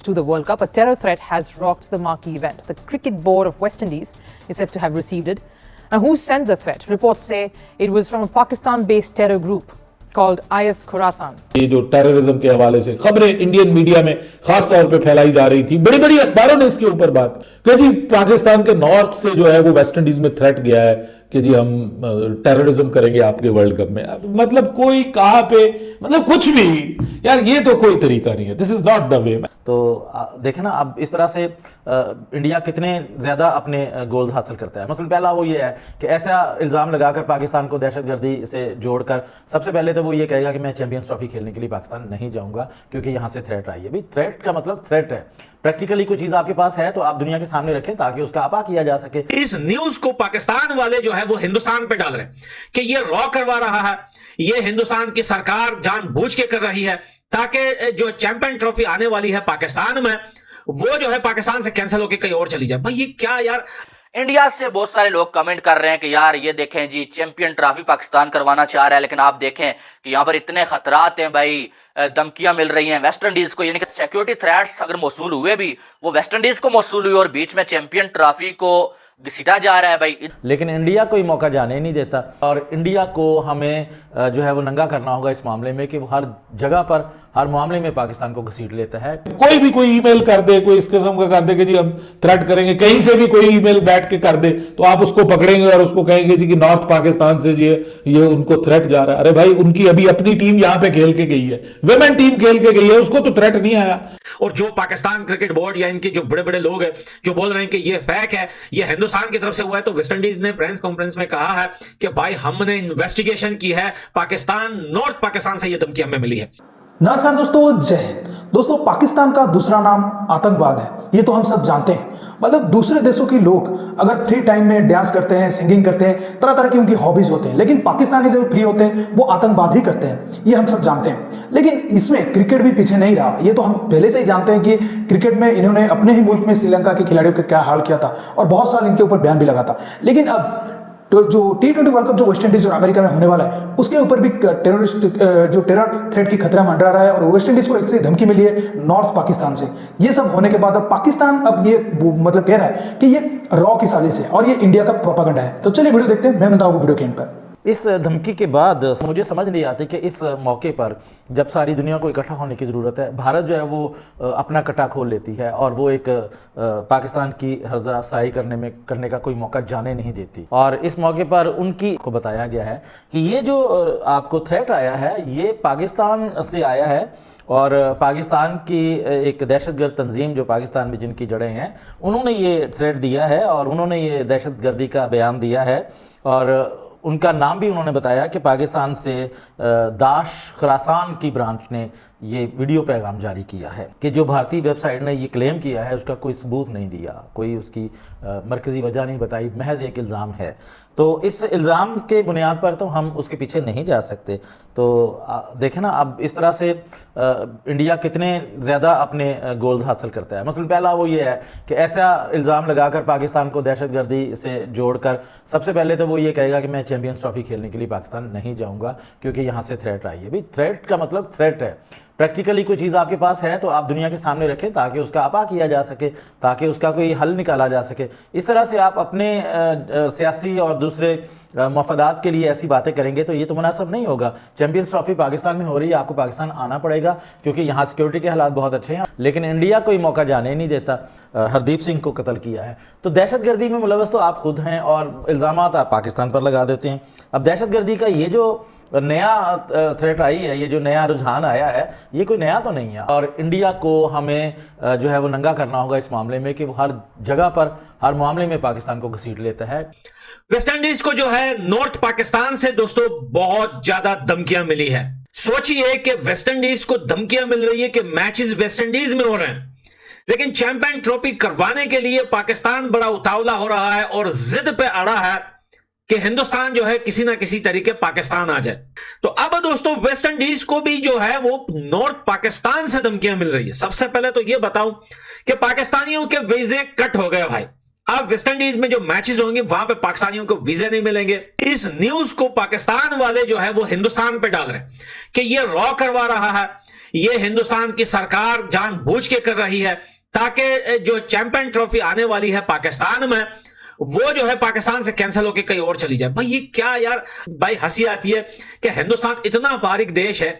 to the World Cup, a terror threat has rocked the marquee event. The Cricket Board of West Indies is said to have received it. Now, who sent the threat? Reports say it was from a Pakistan-based terror group called IS Khorasan. ये जो terrorism के हवाले से खबरें Indian media में खास तौर पे फैलाई जा रही थी, बड़ी बड़ी अखबारों ने इसके ऊपर बात कि जी पाकिस्तान के नॉर्थ से जो है वो वेस्ट इंडीज में थ्रेट गया है कि जी हम टेररिज्म करेंगे आपके वर्ल्ड कप में। मतलब कोई कहां पे, मतलब कुछ भी यार, ये तो कोई तरीका नहीं है। This is not the way. तो देखे ना, अब इस तरह से इंडिया कितने ज्यादा अपने गोल्स हासिल करता है। मसलन पहला वो ये है कि ऐसा इल्जाम लगाकर पाकिस्तान को दहशतगर्दी से जोड़कर सबसे पहले तो वो ये कहेगा कि मैं चैंपियंस ट्रॉफी खेलने के लिए पाकिस्तान नहीं जाऊंगा क्योंकि यहां से थ्रेट आई है। भाई थ्रेट का मतलब थ्रेट है, प्रैक्टिकली कोई चीज आपके पास है तो आप दुनिया के सामने रखें ताकि उसका आपा किया जा सके। इस न्यूज को पाकिस्तान वाले जो है वो हिंदुस्तान पे डाल रहे हैं कि ये रॉ करवा रहा है, ये हिंदुस्तान की सरकार जानबूझ के कर रही है ताकि जो चैंपियन ट्रॉफी आने वाली है पाकिस्तान में वो जो है पाकिस्तान से कैंसिल होकर कहीं और चली जाए। भाई ये क्या यार। इंडिया से बहुत सारे लोग कमेंट कर रहे हैं कि यार ये देखें जी, चैंपियन ट्रॉफी पाकिस्तान करवाना चाह रहा है, लेकिन आप देखें कि यहाँ पर इतने खतरात हैं भाई, धमकियां मिल रही हैं वेस्ट इंडीज को, यानी कि सिक्योरिटी थ्रेट्स अगर मौसूल हुए भी वो वेस्ट इंडीज को मौसूल हुए और बीच में चैंपियन ट्रॉफी को घसीटा जा रहा है भाई। लेकिन इंडिया कोई मौका जाने ही नहीं देता और इंडिया को हमें जो है वो नंगा करना होगा इस मामले में कि वो हर जगह पर हर मामले में पाकिस्तान को घसीट लेता है। कोई भी कोई ईमेल कर दे, कोई इस किस्म का कर दे कि जी हम थ्रेट करेंगे, कहीं से भी कोई ईमेल बैठ के कर दे तो आप उसको पकड़ेंगे और उसको कहेंगे जी कि नॉर्थ पाकिस्तान से ये उनको थ्रेट जा रहा है। अरे भाई, उनकी अभी अपनी टीम यहां पे खेल के गई है, विमेन टीम खेल के गई है, उसको तो थ्रेट नहीं आया। और जो पाकिस्तान क्रिकेट बोर्ड या इनके जो बड़े बड़े लोग हैं जो बोल रहे हैं कि ये फेक है, ये हिंदुस्तान की तरफ से हुआ है, तो वेस्ट इंडीज ने प्रेस कॉन्फ्रेंस में कहा है कि भाई हमने इन्वेस्टिगेशन की है, पाकिस्तान नॉर्थ पाकिस्तान से ये धमकी हमें मिली है। नमस्कार दोस्तों, जय हिंद। दोस्तों, पाकिस्तान का दूसरा नाम आतंकवाद है, ये तो हम सब जानते हैं। मतलब दूसरे देशों के लोग अगर फ्री टाइम में डांस करते हैं, सिंगिंग करते हैं, तरह तरह की उनकी हॉबीज होते हैं, लेकिन पाकिस्तानी जब फ्री होते हैं वो आतंकवाद ही करते हैं, ये हम सब जानते हैं। लेकिन इसमें क्रिकेट भी पीछे नहीं रहा, ये तो हम पहले से ही जानते हैं कि क्रिकेट में इन्होंने अपने ही मुल्क में श्रीलंका के खिलाड़ियों का क्या हाल किया था और बहुत साल इनके ऊपर बैन भी लगा था। लेकिन अब तो जो T20 वर्ल्ड कप जो वेस्ट इंडीज और अमेरिका में होने वाला है उसके ऊपर भी टेरर थ्रेट की खतरा मंडरा रहा है और वेस्ट इंडीज को इससे धमकी मिली है नॉर्थ पाकिस्तान से। ये सब होने के बाद अब पाकिस्तान अब ये मतलब कह रहा है कि ये रॉ की साजिश है और ये इंडिया का प्रोपागेंडा है। तो चलिए वीडियो देखते हैं, मैं बताऊंगा वीडियो के एंड पर। इस धमकी के बाद मुझे समझ नहीं आती कि इस मौके पर जब सारी दुनिया को इकट्ठा होने की ज़रूरत है, भारत जो है वो अपना कटा खोल लेती है और वो एक पाकिस्तान की हर्जाशाही करने का कोई मौका जाने नहीं देती। और इस मौके पर उनकी को बताया गया है कि ये जो आपको थ्रेट आया है ये पाकिस्तान से आया है और पाकिस्तान की एक दहशतगर्द तंजीम जो पाकिस्तान में जिनकी जड़ें हैं उन्होंने ये थ्रेट दिया है और उन्होंने ये दहशतगर्दी का बयान दिया है और उनका नाम भी उन्होंने बताया कि पाकिस्तान से दाश खरासान की ब्रांच ने ये वीडियो पैगाम जारी किया है कि जो भारतीय वेबसाइट ने ये क्लेम किया है उसका कोई सबूत नहीं दिया, कोई उसकी मरकज़ी वजह नहीं बताई, महज एक इल्ज़ाम है। तो इस इल्ज़ाम के बुनियाद पर तो हम उसके पीछे नहीं जा सकते। तो देखें ना, अब इस तरह से इंडिया कितने ज़्यादा अपने गोल्स हासिल करता है। मसलन पहला वो ये है कि ऐसा इल्ज़ाम लगाकर पाकिस्तान को दहशतगर्दी से जोड़कर सबसे पहले तो वो ये कहेगा कि मैं चैंपियंस ट्रॉफी खेलने के लिए पाकिस्तान नहीं जाऊँगा क्योंकि यहाँ से थ्रेट आई है। भाई थ्रेट का मतलब थ्रेट है, प्रैक्टिकली कोई चीज़ आपके पास है तो आप दुनिया के सामने रखें ताकि उसका आपा किया जा सके, ताकि उसका कोई हल निकाला जा सके। इस तरह से आप अपने सियासी और दूसरे मफादात के लिए ऐसी बातें करेंगे तो ये तो मुनासिब नहीं होगा। चैंपियंस ट्रॉफी पाकिस्तान में हो रही है, आपको पाकिस्तान आना पड़ेगा क्योंकि यहाँ सिक्योरिटी के हालात बहुत अच्छे हैं, लेकिन इंडिया कोई मौका जाने ही नहीं देता। हरदीप सिंह को कत्ल किया है तो दहशतगर्दी में मुलव्वस तो आप खुद हैं और इल्ज़ामात आप पाकिस्तान पर लगा देते हैं। अब दहशतगर्दी का ये जो नया थ्रेट आई है, ये जो नया रुझान आया है, ये कोई नया तो नहीं है और इंडिया को हमें जो है वो नंगा करना होगा इस मामले में कि वो हर जगह पर हर मामले में पाकिस्तान को घसीट लेता है। वेस्ट इंडीज को जो है नॉर्थ पाकिस्तान से दोस्तों बहुत ज्यादा धमकियां मिली है। सोचिए कि वेस्ट इंडीज को धमकियां मिल रही है कि मैचेस वेस्ट इंडीज में हो रहे हैं, लेकिन चैंपियन ट्रॉफी करवाने के लिए पाकिस्तान बड़ा उतावला हो रहा है और जिद पे अड़ा है कि हिंदुस्तान जो है किसी ना किसी तरीके पाकिस्तान आ जाए। तो अब दोस्तों वेस्ट इंडीज को भी जो है वो नॉर्थ पाकिस्तान से धमकियां मिल रही है। सबसे पहले तो ये बताऊं कि पाकिस्तानियों के वीजे कट हो गए भाई। अब वेस्ट इंडीज में जो मैचेस होंगे वहां पे पाकिस्तानियों को वीजे नहीं मिलेंगे। इस न्यूज को पाकिस्तान वाले जो है वो हिंदुस्तान पे डाल रहे हैं कि ये रॉ करवा रहा है, ये हिंदुस्तान की सरकार जानबूझ के कर रही है ताकि जो चैंपियन ट्रॉफी आने वाली है पाकिस्तान में, वो जो है पाकिस्तान से कैंसिल होकर कहीं और चली जाए। भाई ये क्या यार, भाई हंसी आती है कि हिंदुस्तान इतना बारीक देश है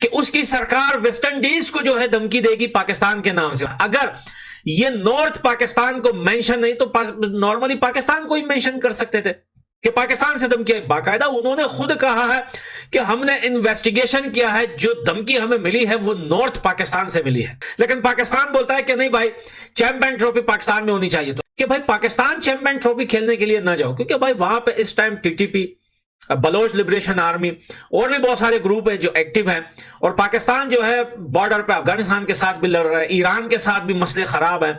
कि उसकी सरकार वेस्ट इंडीज को जो है धमकी देगी पाकिस्तान के नाम से। अगर ये नॉर्थ पाकिस्तान को मेंशन नहीं तो नॉर्मली पाकिस्तान को ही मेंशन कर सकते थे कि पाकिस्तान से धमकी। बाकायदा उन्होंने खुद कहा है कि हमने इन्वेस्टिगेशन किया है, जो धमकी हमें मिली है वो नॉर्थ पाकिस्तान से मिली है। लेकिन पाकिस्तान बोलता है कि नहीं भाई, चैंपियन ट्रॉफी पाकिस्तान में होनी चाहिए। तो कि भाई पाकिस्तान चैंपियन ट्रॉफी खेलने के लिए ना जाओ, क्योंकि भाई वहां पे इस time TTP, Baloch liberation army और भी बहुत सारे ग्रुप है जो एक्टिव हैं, और पाकिस्तान जो है बॉर्डर पे अफगानिस्तान के साथ भी लड़ रहा है, ईरान के साथ भी मसले खराब हैं।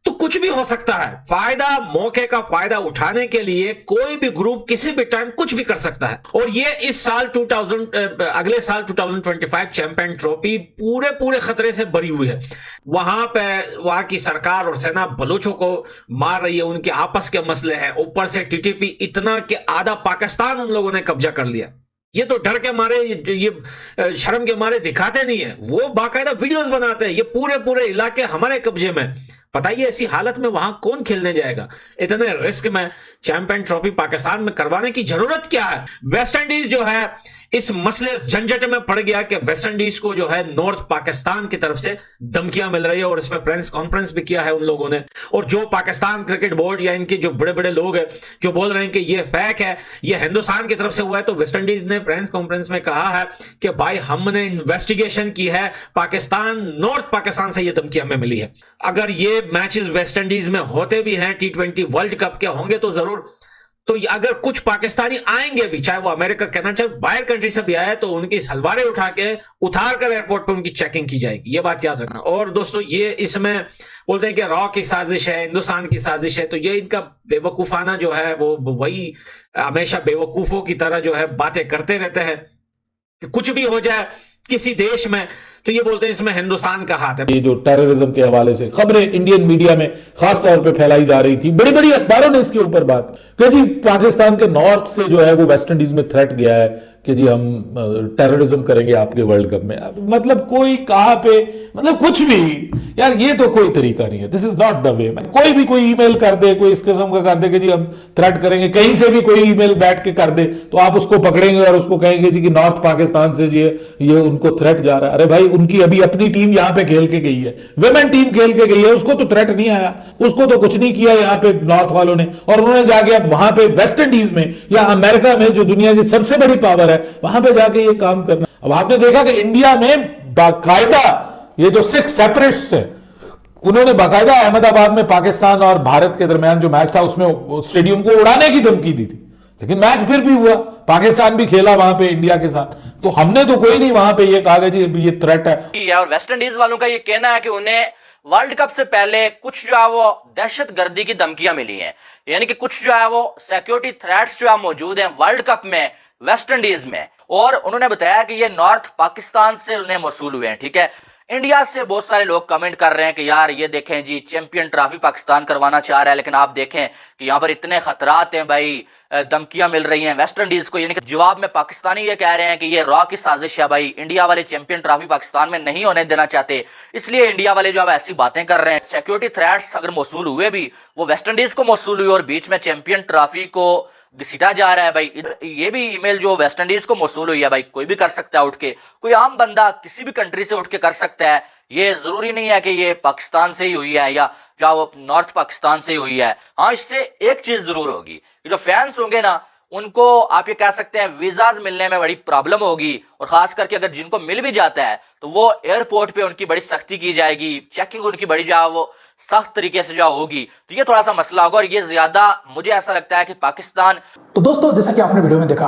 तो कुछ भी हो सकता है। फायदा, मौके का फायदा उठाने के लिए कोई भी ग्रुप किसी भी टाइम कुछ भी कर सकता है। और ये इस साल अगले साल 2025 चैंपियन ट्रॉफी पूरे खतरे से भरी हुई है। वहां पे वहां की सरकार और सेना बलोचों को मार रही है, उनके आपस के मसले हैं, ऊपर से टीटीपी इतना कि आधा पाकिस्तान उन लोगों ने कब्जा कर लिया। ये तो डर के मारे, ये शर्म के मारे दिखाते नहीं है, वो बाकायदा वीडियोस बनाते हैं। ये पूरे इलाके हमारे कब्जे में। बताइए ऐसी हालत में वहां कौन खेलने जाएगा? इतने रिस्क में चैंपियन ट्रॉफी पाकिस्तान में करवाने की जरूरत क्या है? वेस्ट इंडीज जो है इस मसले झंझट में पड़ गया कि वेस्ट इंडीज को जो है नॉर्थ पाकिस्तान की तरफ से धमकियां मिल रही है, और इसमें प्रेस कॉन्फ्रेंस भी किया है उन लोगों ने। और जो पाकिस्तान क्रिकेट बोर्ड या इनके जो बड़े लोग हैं जो बोल रहे हैं कि ये फेक है, ये हिंदुस्तान की तरफ से हुआ है, तो वेस्ट इंडीज ने प्रेस कॉन्फ्रेंस में कहा है कि भाई हमने इन्वेस्टिगेशन की है, पाकिस्तान, नॉर्थ पाकिस्तान से ये धमकी हमें मिली है। अगर ये मैचेस वेस्ट इंडीज में होते भी हैं, T20 वर्ल्ड कप के होंगे तो जरूर, तो अगर कुछ पाकिस्तानी आएंगे भी, चाहे वो अमेरिका, कनाडा, चाहे बाहर कंट्री से भी आए, तो उनकी सलवारें उतार कर एयरपोर्ट पे उनकी चेकिंग की जाएगी। ये बात याद रखना। और दोस्तों, ये इसमें बोलते हैं कि रॉ की साजिश है, हिंदुस्तान की साजिश है, तो ये इनका बेवकूफाना जो है वो वही हमेशा बेवकूफों की तरह जो है बातें करते रहते हैं कि कुछ भी हो जाए किसी देश में तो ये बोलते हैं इसमें हिंदुस्तान का हाथ है। ये जो टेररिज्म के हवाले से खबरें इंडियन मीडिया में खास तौर पे फैलाई जा रही थी, बड़ी बड़ी अखबारों ने इसके ऊपर बात कि जी पाकिस्तान के नॉर्थ से जो है वो वेस्ट इंडीज में थ्रेट गया है कि जी हम टेररिज्म करेंगे आपके वर्ल्ड कप में। मतलब कोई कहां पे, मतलब कुछ भी यार, ये तो कोई तरीका नहीं है। This is not the way. कोई भी कोई ईमेल कर दे, कोई इस किस्म का कर दे कि जी हम थ्रेट करेंगे, कहीं से भी कोई ईमेल बैठ के कर दे तो आप उसको पकड़ेंगे और उसको कहेंगे जी कि नॉर्थ पाकिस्तान से ये उनको थ्रेट जा रहा है। अरे भाई, उनकी अभी अपनी टीम यहां पे खेल के गई है, विमेन टीम खेल के गई है, उसको तो थ्रेट नहीं आया, उसको तो कुछ नहीं किया यहाँ पे नॉर्थ वालों ने। और उन्होंने जाके अब वहां पे वेस्ट इंडीज में या अमेरिका में, जो दुनिया की सबसे बड़ी पावर है, वहां पे जाके ये काम करना। अब आपने देखा कि इंडिया में बाकायदा ये जो सिख सेपरेटिस्ट्स हैं, उन्होंने बाकायदा अहमदाबाद में पाकिस्तान और भारत के दरमियान जो मैच था उसमें स्टेडियम को उड़ाने की धमकी दी थी, लेकिन मैच फिर भी हुआ, पाकिस्तान भी खेला वहां पे इंडिया के साथ। तो हमने तो कोई नहीं वहां पे ये कहा कि जी ये थ्रेट है। और वेस्ट इंडीज वालों का ये कहना है कि उन्हें वर्ल्ड कप से पहले कुछ जो है वो दहशतगर्दी की धमकियां मिली हैं, यानी कि कुछ जो है वो सिक्योरिटी थ्रेट्स जो है मौजूद हैं वर्ल्ड कप में वेस्ट इंडीज में। और उन्होंने बताया कि ये नॉर्थ पाकिस्तान से उन्हें मौसूल हुए हैं। ठीक है, इंडिया से बहुत सारे लोग कमेंट कर रहे हैं कि यार ये देखें जी, चैंपियन ट्रॉफी पाकिस्तान करवाना चाह रहा है, लेकिन आप देखें कि यहाँ पर इतने खतरात हैं भाई, धमकियां मिल रही हैं वेस्ट इंडीज को। यानी कि जवाब में पाकिस्तानी ये कह रहे हैं कि ये रॉ की साजिश है भाई, इंडिया वाले चैंपियन ट्रॉफी पाकिस्तान में नहीं होने देना चाहते, इसलिए इंडिया वाले जो अब ऐसी बातें कर रहे हैं। सिक्योरिटी थ्रेट्स अगर मौसूल हुए भी, वो वेस्ट इंडीज को मौसूल हुए और बीच में चैंपियन ट्रॉफी को घसीटा जा रहा है भाई। ये भी ईमेल जो वेस्ट इंडीज को मौसूल हुई है भाई, कोई भी कर सकता है उठ के, कोई आम बंदा किसी भी कंट्री से उठ के कर सकता है। ये जरूरी नहीं है कि ये पाकिस्तान से ही हुई है या जो वो नॉर्थ पाकिस्तान से ही हुई है। हाँ, इससे एक चीज जरूर होगी, जो फैंस होंगे ना, उनको आप ये कह सकते हैं वीजाज मिलने में बड़ी प्रॉब्लम होगी। और खास करके अगर जिनको मिल भी जाता है तो वो एयरपोर्ट पे उनकी बड़ी सख्ती की जाएगी, चेकिंग उनकी बड़ी जो है वो सख्त तरीके से जो होगी। तो ये थोड़ा सा मसला होगा, और ये ज्यादा मुझे ऐसा लगता है कि पाकिस्तान। तो दोस्तों, जैसा कि आपने वीडियो में देखा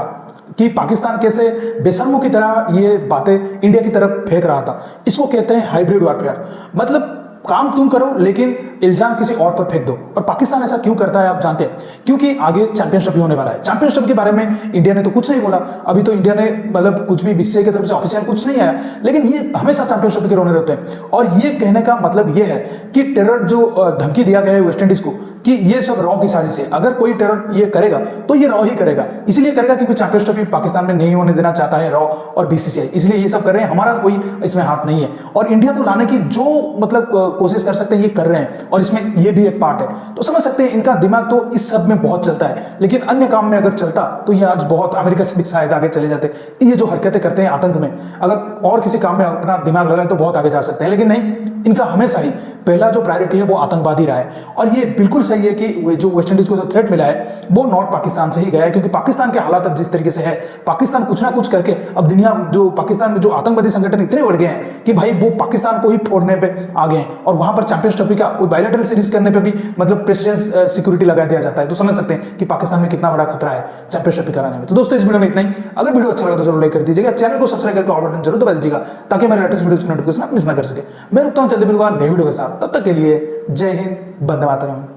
कि पाकिस्तान कैसे बेशर्मों की तरह ये बातें इंडिया की तरफ फेंक रहा था, इसको कहते हैं हाइब्रिड वॉरफेयर। मतलब काम तुम करो लेकिन इल्जाम किसी और पर फेंक दो। और पाकिस्तान ऐसा क्यों करता है आप जानते हैं, क्योंकि आगे चैंपियनशिप ही होने वाला है। चैंपियनशिप के बारे में इंडिया ने तो कुछ नहीं बोला, अभी तो इंडिया ने मतलब कुछ भी बीसीसीआई की तरफ से ऑफिशियल कुछ नहीं आया, लेकिन ये हमेशा चैंपियनशिप के रोने रहते हैं। और ये कहने का मतलब ये है कि टेरर जो धमकी दिया गया है वेस्ट इंडीज को कि ये सब रॉ की साजिश है, अगर कोई टेरर ये करेगा तो ये रॉ ही करेगा, इसलिए करेगा क्योंकि चैंपियनशिप भी पाकिस्तान में नहीं होने देना चाहता है रॉ और बीसीसीआई, इसलिए ये सब कर रहे हैं। हमारा कोई इसमें हाथ नहीं है और इंडिया को लाने की जो मतलब कोशिश कर सकते हैं ये कर रहे हैं और इसमें ये भी एक पार्ट है। तो समझ सकते हैं इनका दिमाग तो इस सब में बहुत चलता है, लेकिन अन्य काम में अगर चलता तो ये आज बहुत अमेरिका से भी शायद आगे चले जाते। ये जो हरकतें करते हैं आतंक में, अगर और किसी काम में अपना दिमाग लगाए तो बहुत आगे जा सकते हैं, लेकिन नहीं, इनका हमेशा ही पहला जो प्रायोरिटी है वो आतंकवाद ही रहा है। और ये बिल्कुल सही है कि जो वेस्ट इंडीज को जो थ्रेट मिला है वो नॉर्थ पाकिस्तान से ही गया है, क्योंकि पाकिस्तान के हालात अब जिस तरीके से है, पाकिस्तान कुछ ना कुछ करके अब दुनिया जो पाकिस्तान में जो आतंकवादी संगठन इतने बढ़ गए हैं कि भाई वो पाकिस्तान को ही फोड़ने पे आ गए हैं और वहां पर चैंपियंस ट्रॉफी का कोई बायलैटरल सीरीज करने पे भी मतलब प्रेसिडेंट सिक्योरिटी लगा दिया जाता है। तो समझ सकते हैं कि पाकिस्तान में कितना बड़ा खतरा है चैंपियंस ट्रॉफी कराने में। तो दोस्तों इस वीडियो में इतना ही। अगर वीडियो अच्छा लगा तो जरूर लाइक कर दीजिएगा, चैनल को सब्सक्राइब करके ऑल बटन जरूर दबा दीजिएगा ताकि मेरे लेटेस्ट वीडियो की नोटिफिकेशन आप मिस ना कर सके। मैं रुकता हूं जल्दी मिलूंगा नए वीडियो के साथ, तब तक के लिए जय हिंद, वंदे मातरम।